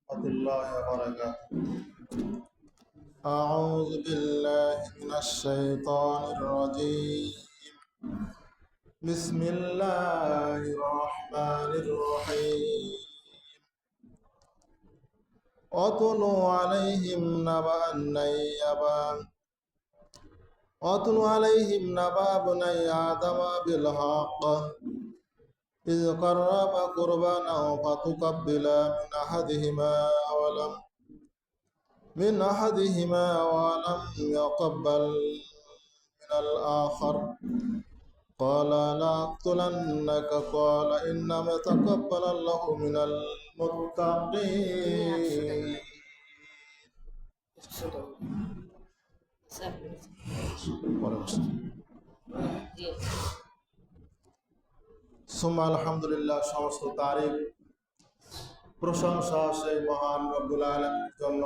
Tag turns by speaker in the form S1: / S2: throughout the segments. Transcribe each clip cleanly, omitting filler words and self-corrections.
S1: ورحمة الله وبركاته. أعوذ بالله من الشيطان الرجيم. بسم الله الرحمن الرحيم. أتل عليهم نبأ ابني آدم بالحق إذ قرب قربانا فتقبل من أحدهما ولم يقبل من الآخر قال لأقتلنك قال إنما يتقبل الله من المتقين. সুম্মা আলহামদুলিল্লাহ, সমস্ত তারিফ প্রশংসা সেই মহান রব্বুল আলামিনের জন্য,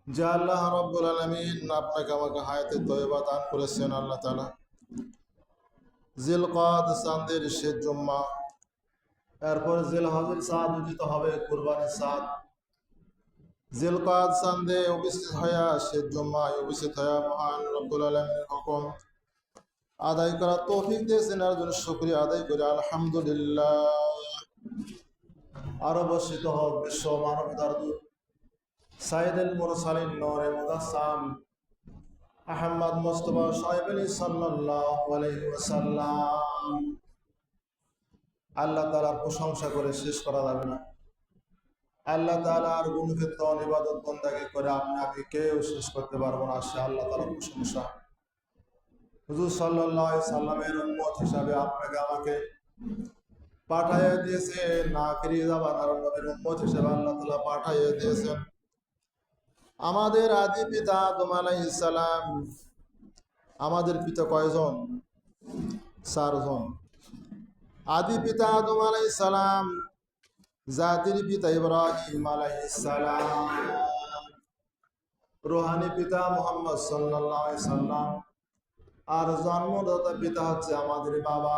S1: যে আল্লাহ রব্বুল আলামিন আপনাকে আমাকে হায়াতে তয়্যিবা দান করেছেন। আল্লাহ তাআলা জিলকাদ চাঁদের শেষ জুম্মা, এরপর জিলহজের চাঁদ উদিত হবে, কুরবানির চাঁদ। জিলকাদ চাঁদে উপস্থিত হইয়া শেষ জুম্মায় উপস্থিত হইয়া মহান রব্বুল আলামিনের হুকুম আদায় করার তৌফিক দিয়েছেন। এর জন্য শুকরিয়া আদায় করে আলহামদুলিল্লাহ। আরো বর্ষিত হোক বিশ্ব মানবতার দূত সাইয়্যিদুল মুরসালিন নূরে মুজাসসাম আহমদ মুস্তাফা সাহেব সাল্লাল্লাহু আলাইহি ওয়াসাল্লাম। আল্লাহ তাআলার প্রশংসা করে শেষ করা যাবে না। আল্লাহ তাআলার গুণকীর্তন ইবাদত বন্দেগী করে আপনাকে কেউ শেষ করতে পারবো না। সে আল্লাহ তাআলার প্রশংসা। হুজুর সাল্লাল্লাহু আলাইহি সাল্লামের উম্মত হিসাবে আপনাকে আমাকে পাঠাইয়া দিয়েছেন। আখিরি জামানার নবীর উম্মত হিসাবে আল্লাহ তাআলা পাঠাইয়া দিয়েছেন। আমাদের আদি পিতা আদম আলাইহিস সালাম। আমাদের পিতা কয়জন? 4 জন। আদি পিতা আদম আলাইহিস সালাম, জাতির পিতা ইব্রাহিম আলাইহিস সালাম, রূহানি পিতা মুহাম্মদ সাল্লাল্লাহু আলাইহি সাল্লাম, আর জন্মদাতা পিতা হচ্ছে আমাদের বাবা।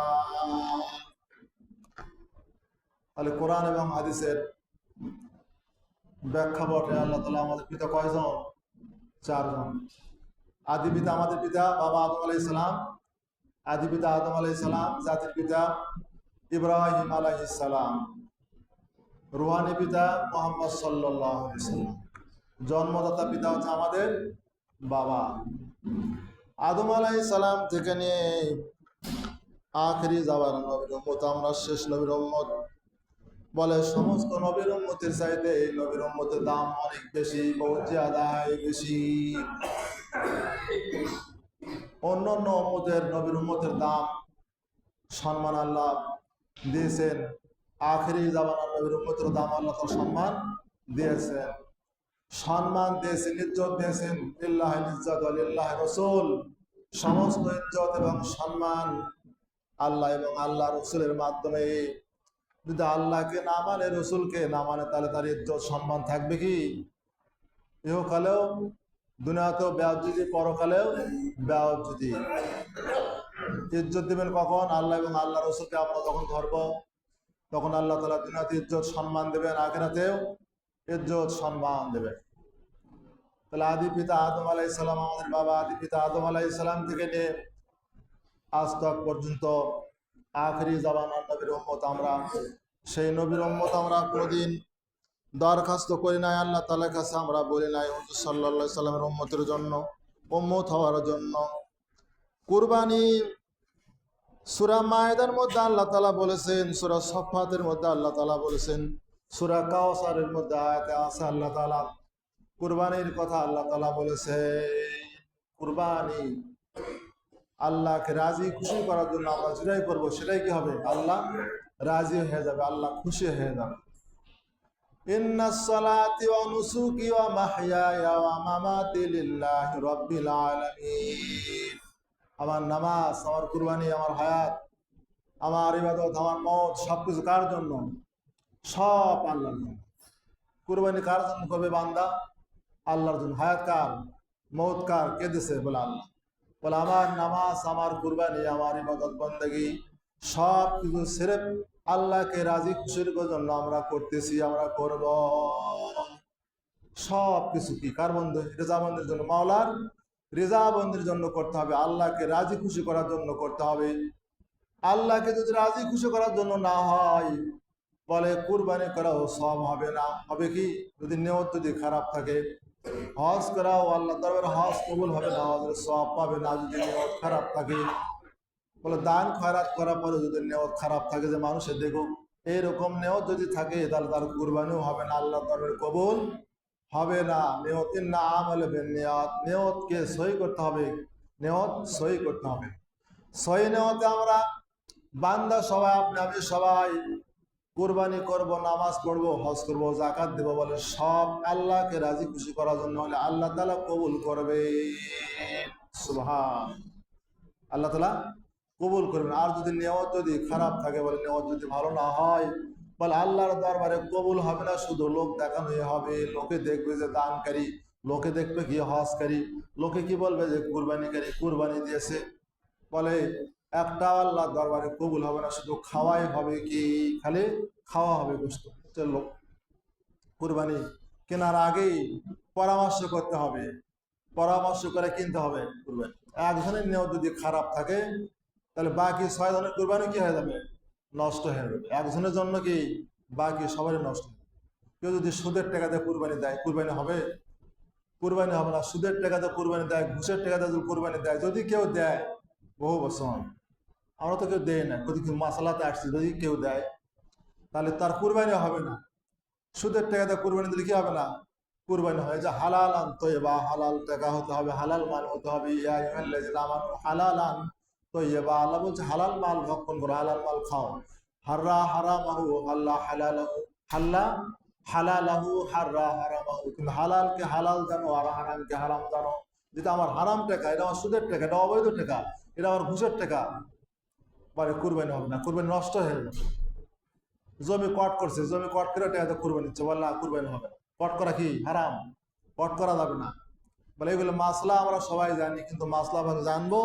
S1: তাহলে কোরআন এবং হাদিসের ব্যাখ্যা বটে আল্লাহ তাআলা আমাদের পিতা কয়জন? 4 জন। আদি পিতা আমাদের পিতা বাবা আদম আলাইহিস সালাম, আদি পিতা আদম আলাইহিস সালাম, জাতির পিতা ইব্রাহিম আলাইহিস সালাম, রূহানি পিতা মুহাম্মদ সাল্লাল্লাহু আলাইহি সাল্লাম, জন্মদাতা পিতা হচ্ছে আমাদের বাবা। আদম আলাইহিস সালাম থেকে নিয়ে আখিরি যাওয়ার নবীর উম্মত আমরা, শেষ নবীর উম্মত। বলে সমস্ত নবীর উম্মতের চাইতে এই নবীর উম্মতের দাম অনেক বেশি, বহুত জিয়াদাই বেশি। অন্যান্য উম্মতের নবীর উম্মতের দাম সম্মান আল্লাহ দিয়েছেন, আখিরি জামানার নবীর উম্মতের দাম আল্লাহ তাআলা সম্মান দিয়েছেন। সম্মান দিয়েছেন, ইজ্জত দিয়েছেন। লিল্লাহিল ইজ্জাতু ওয়া লিল্লাহি রাসূল। সমস্ত ইজ্জত এবং সম্মান আল্লাহ এবং আল্লাহ রাসূলের মাধ্যমে। যদি আল্লাহকে না মানে, রসুলকে না মানে, তাহলে তার ইজ্জত সম্মান থাকবে কি? ইহকালেও, দুনিয়াতেও বেয়াজ্জতি, পরকালেও বেয়াজ্জতি। ইজ্জত দিবেন কখন? আল্লাহ এবং আল্লাহ রসুলকে আমরা যখন ধরব, তখন আল্লাহ তাআলা দুনিয়াতে ইজ্জত সম্মান দেবেন, আখিরাতেও ইজ্জত সম্মান দেবেন। তাহলে আদি পিতা আদম আলাইহিস সালাম আমাদের বাবা। আদি পিতা আদম আলাইহিস সালাম থেকে নিয়ে আজ তক পর্যন্ত আখিরি জামানার নবীর উম্মত আমরা। সেই নবীর উম্মত আমরা কোনোদিন দরখাস্ত করি নাই আল্লাহ তাআলার কাছে, আমরা বলি নাই হুজুর সাল্লাল্লাহু আলাইহি সাল্লামের উম্মতের জন্য, উম্মত হওয়ার জন্য কুরবানি। সূরা মায়েদার মধ্যে আল্লাহ তাআলা বলেছেন, সূরা সফফাতের মধ্যে আল্লাহ তাআলা বলেছেন, সূরা কাউসারের মধ্যে আয়াতে আছে আল্লাহ তাআলা কুরবানির কথা আল্লাহ তাআলা বলেছে। কুরবানি আল্লাহকে রাজি খুশি করার জন্য আমরা যেটাই করবো সেটাই কি হবে? আল্লাহ রাজি হয়ে যাবে, আল্লাহ খুশি হয়ে যাবে। ইন্নাস সালাতি ওয়া নুসুকি ওয়া মাহইয়ায়া ওয়া মামাতি লিল্লাহি রাব্বিল আলামিন। আমার নামাজ, আমার কুরবানি, আমার হায়াত, আমার ইবাদত, আমার মওত সবকিছু কার জন্য? সব আল্লাহর জন্য। কুরবানি কার জন্য করবে বান্দা? আল্লাহর জন্য। হায়াত কার? মওত কার? কে দিছে? বলে আল্লাহ। বলে আমার নামাজ, আমার কুরবানি, আমার ইবাদত বন্দেগী সব কিছু সির্ফ আল্লাহকে রাজি খুশির জন্য আমরা করতেছি, আমরা করব। সব কিছু কি কার বন্ধু? রেজাবন্দির জন্য, মাওলার রেজাবন্দির জন্য করতে হবে, আল্লাহকে রাজি খুশি করার জন্য করতে হবে। আল্লাহকে যদি রাজি খুশি করার জন্য না হয়, বলে কুরবানি করাও সব হবে না। হবে কি? যদি নিয়ত যদি খারাপ থাকে। হজ করাও আল্লাহ দরবারে হজ কবুল হবে না, হজের সব পাবে না যদি নিয়ত খারাপ থাকে। বলে দান খয়রাত করার পরে যদি নিয়ত খারাপ থাকে, যে মানুষের দেখো এইরকম নিয়ত যদি থাকে, তাহলে তার কুরবানিও হবে না, আল্লাহ দরবারে কবুল হবে না। নিয়ত ইন্না আমাল বিন্নিয়াত, নিয়তকে সহি করতে হবে, নিয়ত সহি করতে হবে। সহি নিয়তে আমরা বান্দা সবাই, আপনি আমি সবাই কুরবানি করব, নামাজ পড়বো, হজ করবো, যাকাত দেবো, বলে সব আল্লাহকে রাজি খুশি করার জন্য হলে আল্লাহ তাআলা কবুল করবে। সুবহান, আল্লাহ তাআলা কবুল করবেন। আর যদি নিয়ত যদি খারাপ থাকে, বলে নিয়ত যদি ভালো না হয়, বলে আল্লাহর দরবারে কবুল হবে না, শুধু লোক দেখানোই হবে। লোকে দেখবে যে দানকারী, লোকে দেখবে কি হজকারী, লোকে কি বলবে যে কুরবানিকারী, কুরবানি দিয়েছে। বলে একটা আল্লাহর দরবারে কবুল হবে না, শুধু খাওয়াই হবে, কি খালি খাওয়া হবে গোশত। চলো, কুরবানি কেনার আগেই পরামর্শ করতে হবে, পরামর্শ করে কিনতে হবে কুরবানি। একজনের নিয়ত যদি খারাপ থাকে, তাহলে বাকি 6 জনের কুরবানি কি হয়ে যাবে? নষ্ট হয়ে যাবে। একজনের জন্য কি বাকি সবারই নষ্ট হবে। কেউ যদি সুদের টাকাতে কুরবানি দেয়, কুরবানি হবে? কুরবানি হবে না। সুদের টাকাতে কুরবানি দেয়, ঘুষের টাকাতে যদি কুরবানি দেয়, যদি কেউ দেয়, বহু বছর আমরা তো কেউ দেয় না, যদি কেউ মাসালাতে আসছে, যদি কেউ দেয়, তাহলে তার কুরবানি হবে না। সুদের টাকাতে কুরবানি দিলে কি হবে না? কুরবানি হয়। যে হালাল আনতো, বা হালাল টাকা হতে হবে, হালাল মাল হতে হবে। হালাল আন তো বা আল্লাহ বলছে হালাল মাল ভক্ষণ করো, হালাল মাল খাও। হাররা হারামাহু আল্লাহ হালালাহু, হাল্লা হালালাহু হাররা হারামাহু। তুমি হালালকে হালাল জানো আর হারামকে হারাম জানো। যেটা আমার হারাম টাকা, এটা আমার সুদের টাকা, এটা অবৈধ টাকা, এটা আমার ঘুষের টাকা, পরে কুরবানি হবে না, কুরবানি নষ্ট হয়ে যাবে। জমি কট করছে, জমি কট করে টাকা কুরবানি দিচ্ছে, বললা কুরবানি হবে না। কট করা কি হারাম? কট করা যাবে না। বলে এগুলো মাসলা আমরা সবাই জানি, কিন্তু মাসলা আমরা জানবো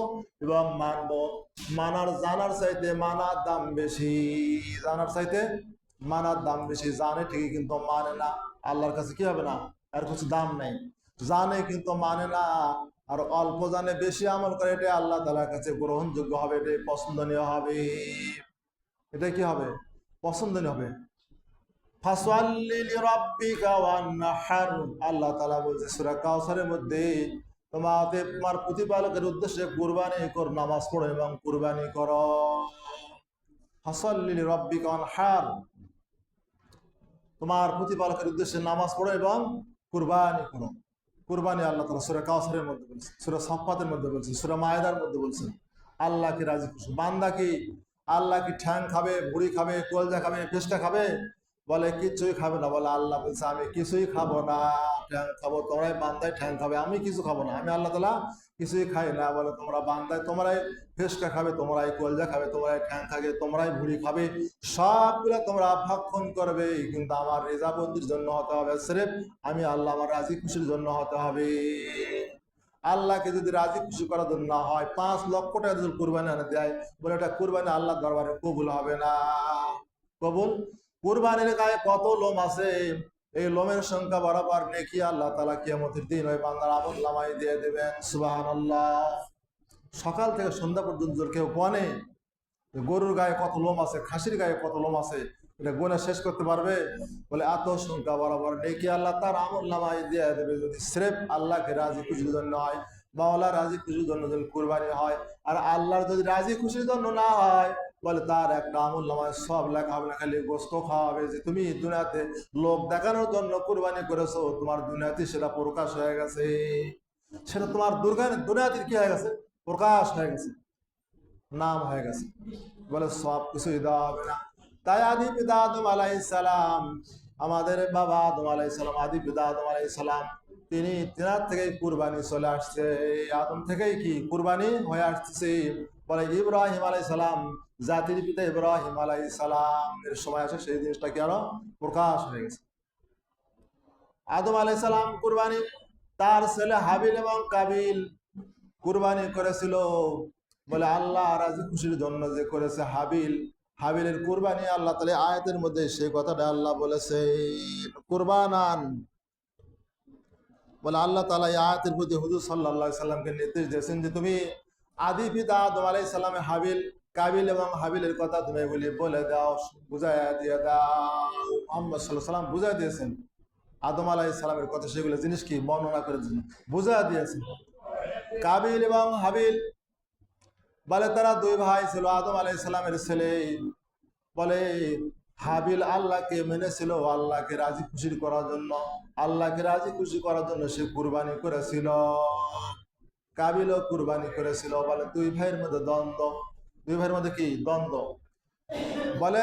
S1: এবং মানবো। জানার চাইতে মানার দাম বেশি, জানার চাইতে মানার দাম বেশি। জানে ঠিকই কিন্তু মানে না, আল্লাহর কাছে কি হবে না, আর কিছু দাম নেই। জানে কিন্তু মানে না, আর অল্প জানে বেশি আমল করে, এটা আল্লাহ তাআলার কাছে গ্রহণযোগ্য হবে, এটা পছন্দনীয় হবে। এটা কি হবে? পছন্দনীয় হবে। আল্লাহ তাআলা বলছে সূরা কাউসারের মধ্যে, তোমার প্রতিপালকের উদ্দেশ্যে কুরবানি কর, নামাজ পড়ো এবং কুরবানি করো। ফাসাল্লি লিরাব্বিকা ওয়ানহার, তোমার প্রতিপালকের উদ্দেশ্যে নামাজ পড়ো এবং কুরবানি করো। কুরবানি আল্লাহ তাআলা সূরা কাউসারের মধ্যে বলছে, সূরা সাফফাতের মধ্যে বলছে, সূরা মায়েদার মধ্যে বলছেন। আল্লাহকে রাজি খুশি বান্দা কি? আল্লাহ কি ঠ্যাং খাবে, ভুড়ি খাবে, কলজা খাবে, পেস্টা খাবে? বলে কিছুই খাবে না। বলে আল্লাহ বলছে আমি কিছুই খাবো না, ঠ্যাং খাবো তোমরাই, বান্দায় ঠ্যাং খাবে, আমি কিছু খাবো না, আমি আল্লাহ তাআলা কিছুই খাই না। বলে তোমরা বান্দায়, তোমরাই ফেসকা খাবে, তোমরাই কলজা খাবে, তোমরাই ঠ্যাং খাবে, তোমরাই ভুড়ি খাবে, সবগুলো তোমরা ভক্ষণ করবে, কিন্তু আমার রেজাবন্দির জন্য হতে হবে। সিরেফ আমি আল্লাহ, আমার রাজি খুশির জন্য হতে হবে। আল্লাহকে যদি রাজি খুশি করার জন্য না হয়, 5 লক্ষ টাকা যদি কুরবানি আনে দেয়, বলে এটা কুরবানি আল্লাহ দরবারে কবুল হবে না। কবুল? কুরবানির গায়ে কত লোম আছে, এই লোমের সংখ্যা বরাবর নেকি আল্লাহ তাআলা কিয়ামতের দিন ওই বান্দার আমল নামায় দিয়ে দেবেন। সুবহানাল্লাহ। সকাল থেকে সন্ধ্যা পর্যন্ত কেউ গনে গরুর গায়ে কত লোম আছে, খাসির গায়ে কত লোম আছে, এটা গুণে শেষ করতে পারবে? বলে এত সংখ্যা বরাবর নেকি আল্লাহ তার আমল নামায় দিয়ে দেবে, যদি স্রেফ আল্লাহকে রাজি খুশির জন্য হয়, মাওলা রাজি খুশির জন্য যদি কুরবানি হয়। আর আল্লাহর যদি রাজি খুশির জন্য না হয়, বলে তার একটা আমল নামায় সব লেখা হবে না, খালি গোস্ত খাওয়া হবে। যে তুমি দুনিয়াতে লোক দেখানোর জন্য কুরবানি করেছো, তোমার দুনিয়াতে সেটা প্রকাশ হয়ে গেছে, সেটা তোমার দুনিয়াতে কি হয়ে গেছে? প্রকাশ হয়ে গেছে, নাম হয়ে গেছে। বলে সব কিছুই দেওয়া হবে না। তাই আদি পিতা আদম আলাইহিস সালাম, আমাদের বাবা আদম আলাইহিস সালাম, আদি পিতা আদম আলাইহিস সালাম, তিনার থেকেই কুরবানি চলে আসছে, আদম থেকেই কি কুরবানি হয়ে আসছে। বলে ইব্রাহিম আলাইহিস সালাম, জাতির পিতা ইব্রাহিম আলাইহিস সালাম এর সময় আসে, সেই জিনিসটা কি আরো প্রকাশ হয়ে গেছে। আদম আলাইহিস সালাম কুরবানি, তার ছেলে হাবিল এবং কাবিল কুরবানি করেছিল। বলে আল্লাহ রাজি খুশির জন্য যে করেছে হাবিল, হাবিলের কুরবানি আল্লাহ তাআলা আয়াতের মধ্যে সেই কথাটা আল্লাহ বলেছে কুরবানান, বলে আল্লাহ তাআলা এই আয়াতের প্রতি হুজুর সাল্লাল্লাহু আলাইহি সাল্লামকে নির্দেশ দিয়েছেন যে তুমি আদি পিতা আদম আলাইহিস সালামের হাবিল কাবিল এবং হাবিলের কথা তুমি এগুলি বলে দাও, বুঝাইয়া দিয়ে দাও। মুহাম্মদ সাল্লাল্লাহু আলাইহি সাল্লাম বুঝাই দিয়েছেন আদম আলাইহিস সালামের কথা, সেগুলো জিনিস কি বর্ণনা করে বুঝাই দিয়েছেন। কাবিল এবং হাবিল বলে তারা দুই ভাই ছিল, আদম আলাইহিস সালামের ছেলে। বলে হাবিল আল্লাহকে মেনেছিল, আল্লাহকে রাজি খুশি করার জন্য, আল্লাহকে রাজি খুশি করার জন্য সে কুরবানি করেছিল। কাবিলও কুরবানি করেছিল। বলে দুই ভাইয়ের মধ্যে দ্বন্দ্ব, দুই ভাইয়ের মধ্যে কি দ্বন্দ্ব। বলে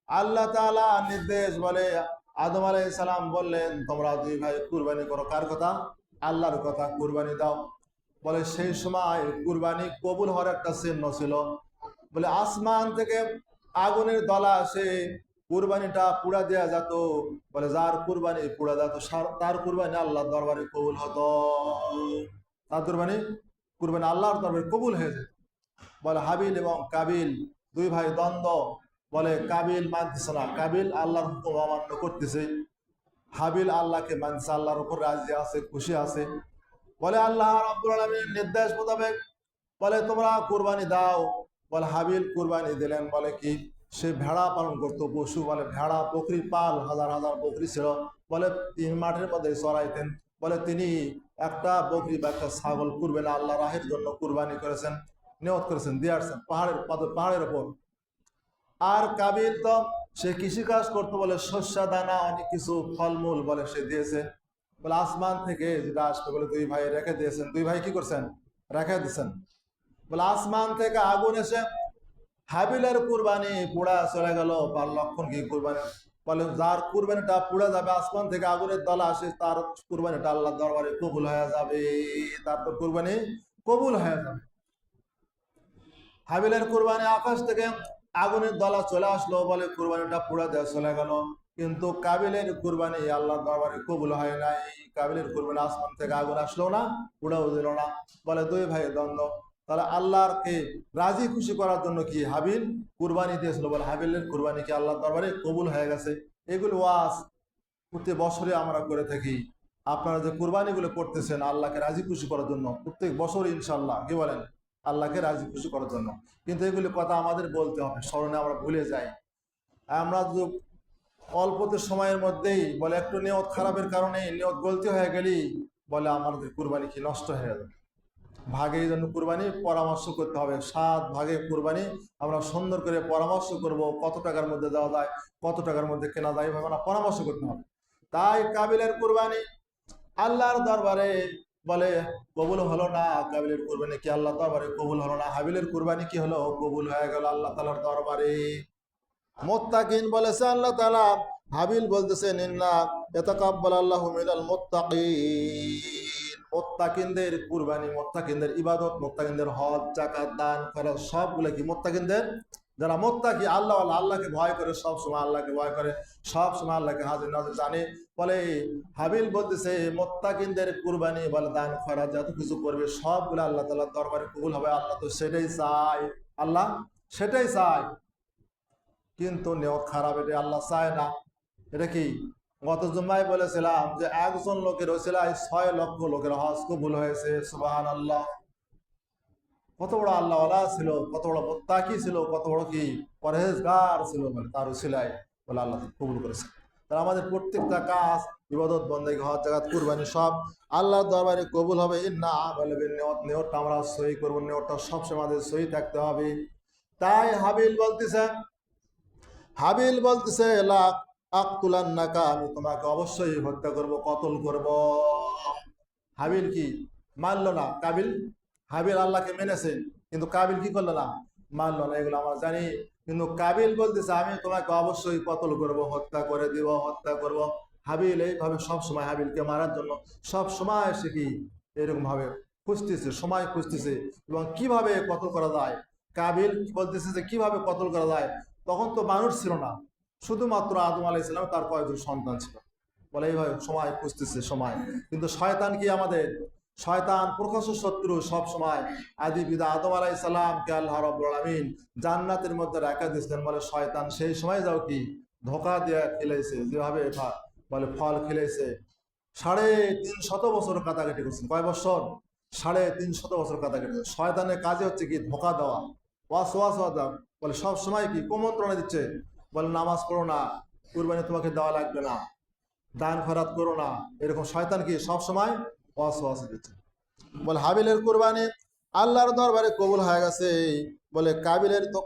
S1: আল্লাহ তাআলা নির্দেশ, বলে আদম আলাইহিস সালাম বললেন তোমরা দুই ভাই কুরবানি করো। কার কথা? আল্লাহর কথা, কুরবানি দাও। বলে সেই সময় কুরবানি কবুল হওয়ার একটা চিহ্ন ছিল। বলে আসমান থেকে আগুনের দলা আসে, কুরবানিটা পুড়া দেওয়া যেত। বলে যার কুরবানি পুড়া যেত তার কুরবানি আল্লাহর দরবারে কবুল হতো, তার কুরবানি আল্লাহর দরবারে কবুল হয়ে যেত। বলে হাবিল এবং কাবিল দুই ভাই দ্বন্দ্ব। বলে কাবিল মানতেছে না, কাবিল আল্লাহর হুকুম অমান্য করতেছে। হাবিল আল্লাহকে মানছে, আল্লাহর উপর রাজি আছে, খুশি আছে। বলে আল্লাহ রাব্বুল আলামিনের নির্দেশ মোতাবেক বলে তোমরা কুরবানি দাও। বলে হাবিল কুরবানি দিলেন। বলে কি সে ভেড়া পালন করতো, পশু। বলে ভেড়া বকরি পাল, হাজার হাজার বকরি ছিল। বলে তিনি মাঠের মধ্যে চড়াইতেন। বলে তিনি একটা বকরি বা একটা ছাগল কুরবেন আল্লাহ রাহের জন্য কুরবানি করেছেন, নিয়ত করেছেন, দিয়ে আসছেন পাহাড়ের ওপর। আর কাবিল তো সে কৃষিকাজ করতো, বলে শস্য দানা অনেক কিছু ফলমূল বলে সে দিয়েছে। বলে আসমান থেকে যেটা আসবে বলে দুই ভাই রেখে দিয়েছেন। দুই ভাই কি করছেন? রেখে দিয়েছেন। বলে আসমান থেকে আগুন এসে হাবিলের কুরবানি পুড়া চলে গেল। তার লক্ষণ কি? কুরবানি। বলে যার কুরবানিটা পুড়ে যাবে, আসমান থেকে আগুনের দলা আসে, তার কুরবানিটা আল্লাহ দরবারে কবুল হয়ে যাবে, তার তো কুরবানি কবুল হয়ে যাবে। হাবিলের কুরবানি আকাশ থেকে আগুনের দলা চলে আসলো, বলে কুরবানিটা পুড়া দেওয়া চলে গেল। কিন্তু কাবিলের কুরবানি আল্লাহর দরবারে কবুল হয় নাই। কাবিলের কুরবানি আসমান থেকে আগুন আসলো না, পুড়াও দিল না। বলে দুই ভাই দ্বন্দ্ব। তাহলে আল্লাহকে রাজি খুশি করার জন্য কি হাবিল কুরবানি দিয়েছিল। বলে হাবিলের কুরবানি কি আল্লাহর দরবারে কবুল হয়ে গেছে। এগুলো ওয়াজ প্রত্যেক বছরে আমরা করে থাকি। আপনারা যে কুরবানিগুলো করতেছেন আল্লাহকে রাজি খুশি করার জন্য, প্রত্যেক বছর ইনশাল্লাহ কি বলেন, আল্লাহকে রাজি খুশি করার জন্য। কিন্তু এগুলি কথা আমাদের বলতে হবে, স্মরণে আমরা ভুলে যাই। আমরা অল্পতে সময়ের মধ্যেই বলে একটু নিয়ত খারাপের কারণে নিয়ত গলতি হয়ে গেলি, বলে আমাদের কুরবানি কি নষ্ট হয়ে যাবে। ভাগে এই জন্য কুরবানি পরামর্শ করতে হবে। 7 ভাগে কুরবানি আমরা সুন্দর করে পরামর্শ করব, কত টাকার মধ্যে দেওয়া যায়, কত টাকার মধ্যে কেনা যায়, এভাবে আমরা পরামর্শ করতে হবে। তাই কাবিলের কুরবানি আল্লাহর দরবারে বলে কবুল হলো না। কাবিলের কুরবানি কি আল্লাহ দরবারে কবুল হলো না। হাবিলের কুরবানি কি হলো? কবুল হয়ে গেল আল্লাহ তাআলার দরবারে। মুত্তাকিন বলেছে আল্লাহ তাআলা, হাবিল বলতেছেন ইন্না ইয়াতাকাব্বালাল্লাহু মিনাল মুত্তাকিন। মুত্তাকিনদের কুরবানি, মুত্তাকিনদের ইবাদত, মুত্তাকিনদের হজ, যাকাত, দান, খরচ সবগুলো কি মুত্তাকিনদের। যারা মুত্তাকি আল্লাহ আল্লাহকে ভয় করে, সব সময় আল্লাহকে ভয় করে, সব সময় আল্লাহকে হাজির নাজির জানে। বলে হাবিল বলতেছে মুত্তাকিনদের কুরবানি বলে দান খরচ যত কিছু করবে সবগুলো আল্লাহ তাআলার দরবারে কবুল হবে। আল্লাহ তো সেটাই চায়, আল্লাহ সেটাই চায়। কিন্তু নিয়ত খারাপ, এটা আল্লাহ চায় না। এটা কি গত জুম্মায় বলেছিলাম যে একজন লোকের ওসিলায় 6 লক্ষ লোকের হজ কবুল হয়েছে। সুবহানাল্লাহ। কত বড় আল্লাহওয়ালা ছিল, কত বড় মুত্তাকি ছিল, কত বড় কি পরহেজগার ছিল, বলে তার ওসিলায় বলে আল্লাহ কবুল করেছে। তাহলে আমাদের প্রত্যেকটা কাজ, ইবাদত, বন্দেগী, হজ, যাকাত, কুরবানি সব আল্লাহর দরবারে কবুল হবে। ইন্না বলে নিয়তটা আমরা সহি করব, নিয়তটা সবসময় আমাদের সহি থাকতে হবে। তাই হাবিল বলতেছে লাক আকতুলান্নাকা, আমি তোমাকে অবশ্যই হত্যা করব, কতল করব। হাবিল কি মানলো না। হাবিল আল্লাহকে মেনেছে, কিন্তু কাবিল কি করলো না, মানলো না। এগুলো আমরা জানি। কিন্তু কাবিল বলতেছে আমি তোমাকে অবশ্যই কতল করব, হত্যা করে দিব, হত্যা করব। হাবিল এইভাবে সবসময় হাবিলকে মারার জন্য সব সময় সে কি এরকম ভাবে খুঁজতেছে, সময় খুঁজতেছে এবং কিভাবে কতল করা যায়। কাবিল বলতেছে যে কিভাবে কতল করা যায়। তখন তো মানুষ ছিল না, শুধুমাত্র আদম আলাইহিস সালাম তার কয়েকজন সন্তান ছিল। বলে এইভাবে সময় খুঁজতেছে সময়। কিন্তু শয়তান কি আমাদের শয়তান প্রকাশ্য শত্রু। সব সময় আদি পিতা আদম আলাইহিস সালামকে আল্লাহ রাব্বুল আলামিন জান্নাতের মধ্যে রাখা দিয়েছেন। বলে শয়তান সেই সময় যাও কি ধোঁকা দিয়ে খেলেছে, যেভাবে বলে ফল খেলেছে। 350 বছর কাটাকাটি করছেন। কয় বছর? 350 বছর কাটাকাটি। শয়তানের কাজে হচ্ছে কি ধোঁকা দেওয়া, ওয়াসওয়াসা দেওয়া। বলে সব সময় কি কুমন্ত্রণা দিচ্ছে, বলে নামাজ পড়ো না, কুরবানি তোমাকে দেওয়া লাগবে না, দান খয়রাত করো না। এরকম শয়তান কি সব সময় ওয়াসওয়াসা দিচ্ছে। বলে হাবিলের কুরবানি আল্লাহর দরবারে কবুল হয়ে গেছে। বলে কাবিলের তো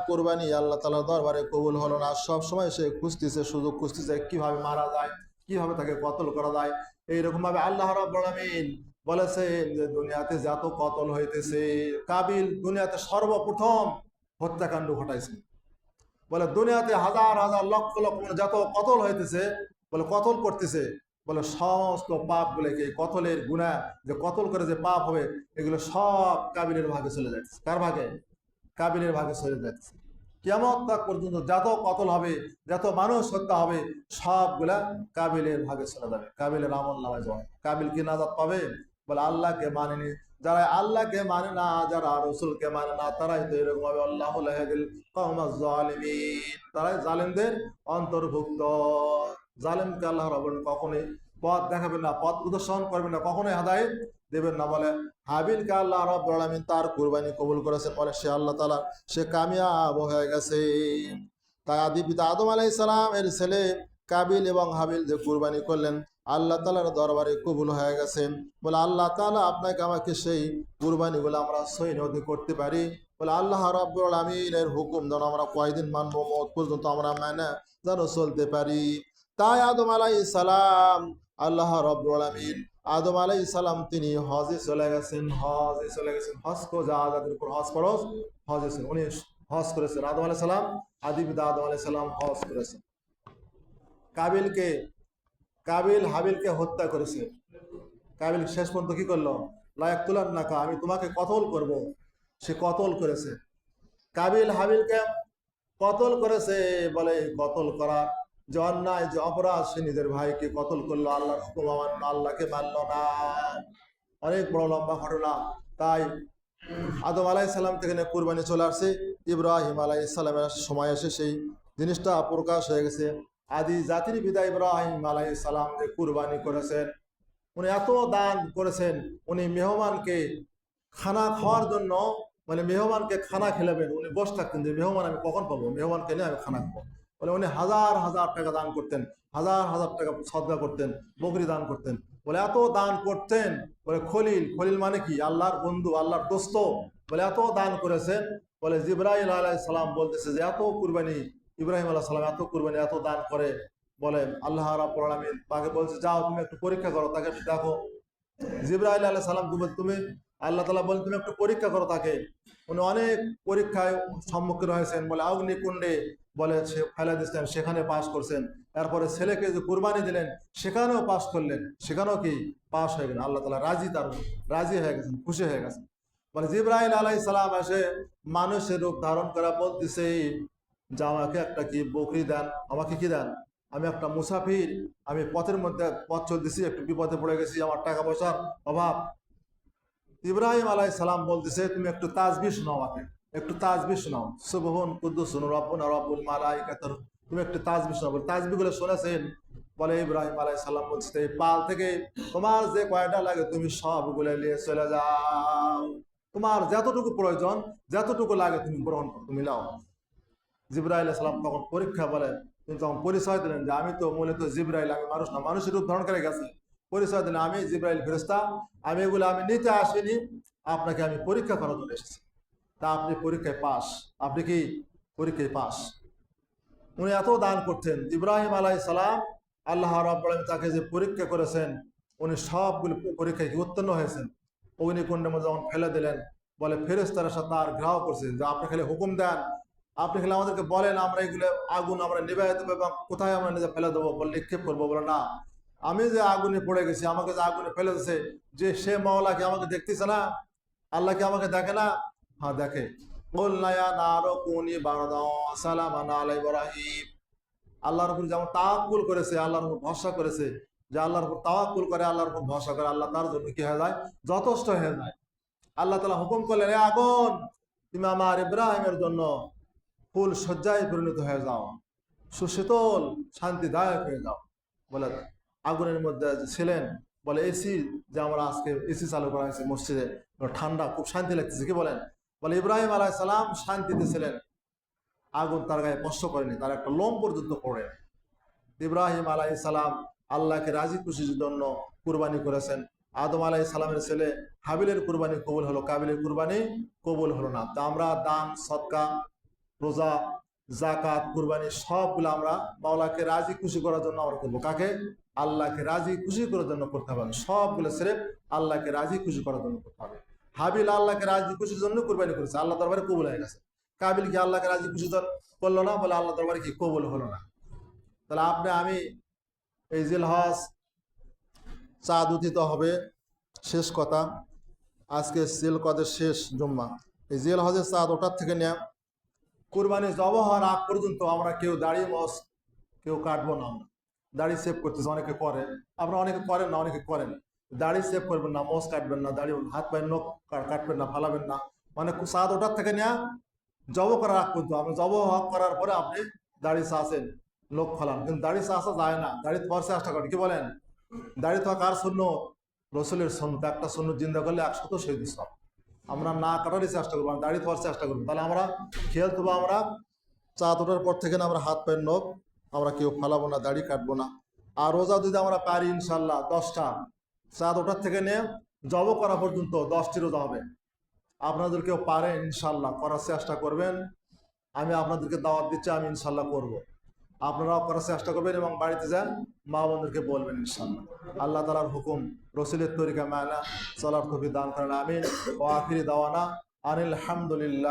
S1: কোরবানি আল্লাহ তাআলার দরবারে কবুল হলো না। সব সময় সে খুঁজতেছে, সুযোগ খুঁজতেছে কিভাবে মারা যায়, কিভাবে তাকে কতল করা যায়। এইরকম ভাবে আল্লাহ রাব্বুল আলামিন বলেছে যে দুনিয়াতে যত কতল হইতেছে, কাবিল দুনিয়াতে সর্বপ্রথম হত্যাকাণ্ড ঘটাইছে। বলে দুনিয়াতে হাজার হাজার লক্ষ লক্ষ যত কতল হইতেছে, বলে কতল করতেছে, বলে সমস্ত পাপ গুলোকে কতলের গুনাহ, যে কতল করে যে পাপ হবে, এগুলো সব কাবিলের ভাগে চলে যাচ্ছে। কার ভাগে? কাবিলের ভাগে চলে যাচ্ছে। কিয়ামত তাক পর্যন্ত যত কতল হবে, যত মানুষ হত্যা হবে, সবগুলা কাবিলের ভাগে চলে যাবে, কাবিলের আমল নামায় যাবে। কাবিল কি নাজাত পাবে? বলে আল্লাহকে মানেনি। যারা আল্লাহকে মানে না, যারা রসুলকে মানে না, তারাই তো এরকম হবে আল্লাহু লা ইয়াহদিল কওমাজ জালিমিন, তারাই জালেমদের অন্তর্ভুক্ত। জালেমকে আল্লাহ রাব্বুল কখনোই পথ দেখাবেন না, পথ প্রদর্শন করবেন না, কখনোই হেদায়েত দেবেন না। বলে হাবিলকে আল্লাহ রাব্বুল আলামিন তার কুরবানি কবুল করেছেন। বলে সে আল্লাহ তাআলা সে কামিয়াব হয়ে গেছে। তাই আদি পিতা আদম আলাইহিস সালাম এর ছেলে কাবিল এবং হাবিল যে কুরবানি করলেন, আল্লাহ তাআলার দরবারে কবুল হয়ে গেছে। বলে আল্লাহ তাআলা আপনাকে আমাকে সেই কুরবানিগুলো আমরা সহিহ করতে পারি। বলে আল্লাহ রাব্বুল আলামিনের হুকুম যেন আমরা কয়দিন মানবো, মওত পর্যন্ত আমরা মেনে যেন চলতে পারি। তাই আদম আলাইহিস সালাম আল্লাহ রাব্বুল আলামিন আদম আলাইহিস সালাম তিনি হজে চলে গেছেন। হজ কো যাদের উপর হজ ফরজ, হজে ছিলেন, উনি হজ করেছেন। আদম আলাইহিস সালাম আদি পিতা আদম আলাইহিস সালাম হজ করেছেন। কাবিল হাবিলকে হত্যা করেছে। কাবিল শেষ পর্যন্ত কি করলো? লায়াকতুলান্নাকা, আমি তোমাকে কতল করব। সে কতল করেছে, কাবিল হাবিলকে কতল করেছে। বলে কতল করা যে অন্যায়, যে অপরাধ, সে নিজের ভাইকে কতল করলো, আল্লাহর হুকুম অমান্য, আল্লাহকে মানলো না। অনেক বড় লম্বা ঘটনা। তাই আদম আলাইহিস সালাম থেকে কুরবানি চলে আসছে, ইব্রাহিম আলাইহিস সালামের সময় এসে সেই জিনিসটা প্রকাশ হয়ে গেছে। আদি জাতির পিতা ইব্রাহিম আলাইহিস সালাম যে কুরবানি করেছেন, উনি এত দান করেছেন। উনি মেহমানকে খানা খাওয়ার জন্য, মানে মেহমানকে খানা খেলাবেন, উনি বসে থাকতেন যে মেহমান আমি কখন পাবো, মেহমানকে নিয়ে আমি খানা খাবো। বলে উনি হাজার হাজার টাকা দান করতেন, হাজার হাজার টাকা সদকা করতেন, বকরি দান করতেন। বলে এত দান করতেন। বলে খলিল মানে কি? আল্লাহর বন্ধু, আল্লাহর দোস্ত। বলে এত দান করেছেন। বলে জিবরাইল আলাইহিস সালাম বলতেছে যে এত কুরবানি, ইব্রাহিম আলাইহিস সালাম এত কুরবানি, এত দান করে। বলে আল্লাহ রাব্বুল আলামিন তাকে বলছে যাও তুমি একটু পরীক্ষা করো, তাকে একটু দেখো। জিবরাইল আলাইহিস সালাম তুমি, আল্লাহ তাআলা বলেন তুমি একটু পরীক্ষা করো তাকে। উনি অনেক পরীক্ষায় সম্মুখীন হয়েছেন। বলে অগ্নিকুণ্ডে বলে সে ফেলে দিচ্ছেন, সেখানে পাস করছেন। তারপরে ছেলেকে যে কুরবানি দিলেন, সেখানেও পাস করলেন, সেখানেও কি পাস হয়ে গেলেন। আল্লাহ তাআলা রাজি হয়ে গেছেন, খুশি হয়ে গেছেন। বলে জিবরাইল আলাইহিস সালাম এসে মানুষের রূপ ধারণ করা বলতেছে যে আমাকে একটা কি বকরি দেন, আমাকে কি দেন, আমি একটা মুসাফির, আমি পথের মধ্যে পথ চলতেছি, একটু বিপদে পড়ে গেছি, আমার টাকা পয়সার অভাব। ইব্রাহিম আলাইহিস সালাম বলতেছে তুমি একটু তাসবিহ শোনাও, আমাকে একটু তাসবিহ শোনাও। সুবহুন কুদ্দুসুন রাব্বুনা রাব্বুল মালাইকাতুর, তুমি একটু তাসবিহ শোনাও। তাসবিহগুলো শুনেছেন। বলে ইব্রাহিম আলাইহিস সালাম বলছে এই পাল থেকে তোমার যে কয়টা লাগে তুমি সবগুলো নিয়ে চলে যাও, তোমার যতটুকু প্রয়োজন, যতটুকু লাগে তুমি গ্রহণ করো, তুমি নাও। জিবরাইল আলাইহিস সালাম তখন পরীক্ষা, বলে তিনি তখন পরিচয় দিলেন যে আমি তো মূলত জিবরাইল, আমি মানুষ না, মানুষের রূপ ধারণ করে গেছে। পরিচয় দিলেন আমি জিবরাইল ফেরেশতা, আমি এগুলো আমি নিতে আসিনি, আপনাকে আমি পরীক্ষা করার জন্য এসেছি। তা আপনি পরীক্ষায় পাস, আপনি কি পরীক্ষায় পাস। উনি এত দান করতেন। ইব্রাহিম আলাইহিস সালাম আল্লাহ রাব্বুল আলামিন তাকে যে পরীক্ষা করেছেন, উনি সবগুলো পরীক্ষায় উত্তীর্ণ হয়েছেন। অগ্নিকুণ্ডের মধ্যে যখন ফেলে দিলেন, বলে ফেরেশতারা সাথে তার ঘৃণা করছে যে আপনি খালি হুকুম দেন, আপনি খালি আমাদেরকে বলেন, আমরা এগুলো আগুন আমরা নিভাই দেবো এবং কোথায় আমরা নিজে ফেলে দেবো, বলে নিক্ষেপ করবো। বলে না, আমি যে আগুনে পড়ে গেছি, আমাকে যে আগুনে ফেলে দিচ্ছে, যে সে মাওলা কি আমাকে দেখতেছে না? আল্লাহ কি আমাকে দেখে না? হ্যাঁ দেখে। আল্লাহর উপর যেমন তাওয়াক্কুল করেছে, আল্লাহর উপর ভরসা করেছে, যে আল্লাহর উপর তাওয়াক্কুল করে, আল্লাহর উপর ভরসা করে, আল্লাহ তার জন্য কি হয়ে যায়, যথেষ্ট হয়ে যায়। আল্লাহ তাআলা হুকুম করলেন, এ আগুন, তুমি আমার ইব্রাহিমের জন্য ফুল শয্যায় পরিণত হয়ে যাও, সুশীতল শান্তিদায়ক হয়ে যাও। বলে আগুনের মধ্যে যে ছিলেন, বলে এসি, যে আমরা আজকে এসি চালু করা হয়েছে মসজিদে, ঠান্ডা, খুব শান্তি লাগতেছে, কি বলেন? বলে ইব্রাহিম আলাইহিস সালাম শান্তিতে ছিলেন, আগুন তার গায়ে স্পর্শ করেনি, তার একটা লোম পর্যন্ত পড়ে। ইব্রাহিম আলাইহিস সালাম আল্লাহকে রাজি খুশির জন্য কুরবানি করেছেন। আদম আলাইহিস সালামের ছেলে হাবিলের কুরবানি কবুল হলো, কাবিলের কুরবানি কবুল হলো না। তা আমরা দান, সদকা, রোজা, জাকাত, কুরবানি সবগুলো আমরা মাওলাকে রাজি খুশি করার জন্য আমরা করবো। কাকে? আল্লাহকে রাজি খুশি করার জন্য করতে হবে। সবগুলো সিরেফ আল্লাহকে রাজি খুশি করার জন্য করতে হবে। হাবিল আল্লাহকে রাজি খুশির জন্য কুরবানি করেছে, আল্লাহ দরবারে কবুল হয়ে গেছে। কাবিল কি আল্লাহকে রাজি খুশি করলো না, বলে আল্লাহ দরবারে কি কবুল হলো না। তাহলে আপনি আমি এই জিলহজ চাঁদ উদিত হবে, শেষ কথা, আজকে জিলকদের শেষ জুম্মা। এই জিলহজের চাঁদ ওঠার থেকে নিয়ে কুরবানি জবাহ হওয়ার আগ পর্যন্ত আমরা কেউ দাড়ি মোষ কেউ কাটবো না। আমরা দাড়ি সেভ করতেছি, অনেকে করে, আপনারা অনেকে করেন না, অনেকে করেন। দাড়ি সেভ করবেন না, মোষ কাটবেন না, দাড়ি হাত পায়ের নখ কাটবেন না, ফালাবেন না। মানে চাঁদ ওঠার থেকে নিয়ে জব করার আগ পর্যন্ত, আপনি জব করার পরে আপনি দাড়ি চাষেন, লোক ফালান, কিন্তু দাড়ি চাষা যায় না, দাড়ি তোয়ার চেষ্টা করেন। কি বলেন? দাড়ি তো কার সুন্নত? রসুলের সুন্নত। একটা সুন্নত জিন্দা করলে 100 শহীদ সব। আমরা না কাটারই চেষ্টা করবো, দাড়ি তোয়ার চেষ্টা করবো। তাহলে আমরা খেয়াল করবো, আমরা চাঁদ ওঠার পর থেকে আমরা হাত পায়ের নখ আমরা কেউ ফালাবো না, দাড়ি কাটবো না। আর রোজা যদি আমরা পারি ইনশাল্লাহ 10টা, চাঁদ ওঠার থেকে নিয়ে জব করা পর্যন্ত 10টি রোজা হবে। আপনাদের কেউ পারেন ইনশাল্লাহ, করার চেষ্টা করবেন। আমি আপনাদেরকে দাওয়াত দিচ্ছি, আমি ইনশাল্লাহ করব। আপনারাও করার চেষ্টা করবেন এবং বাড়িতে যান, মা বোনদেরকে বলবেন ইনশাল্লাহ। আল্লাহ তাআলার হুকুম, রসুলের তরিকা মানা চলার তৌফিক দান করেন, আমিন। ওয়া আখিরি দাওয়ানা আনিল হামদুলিল্লাহ।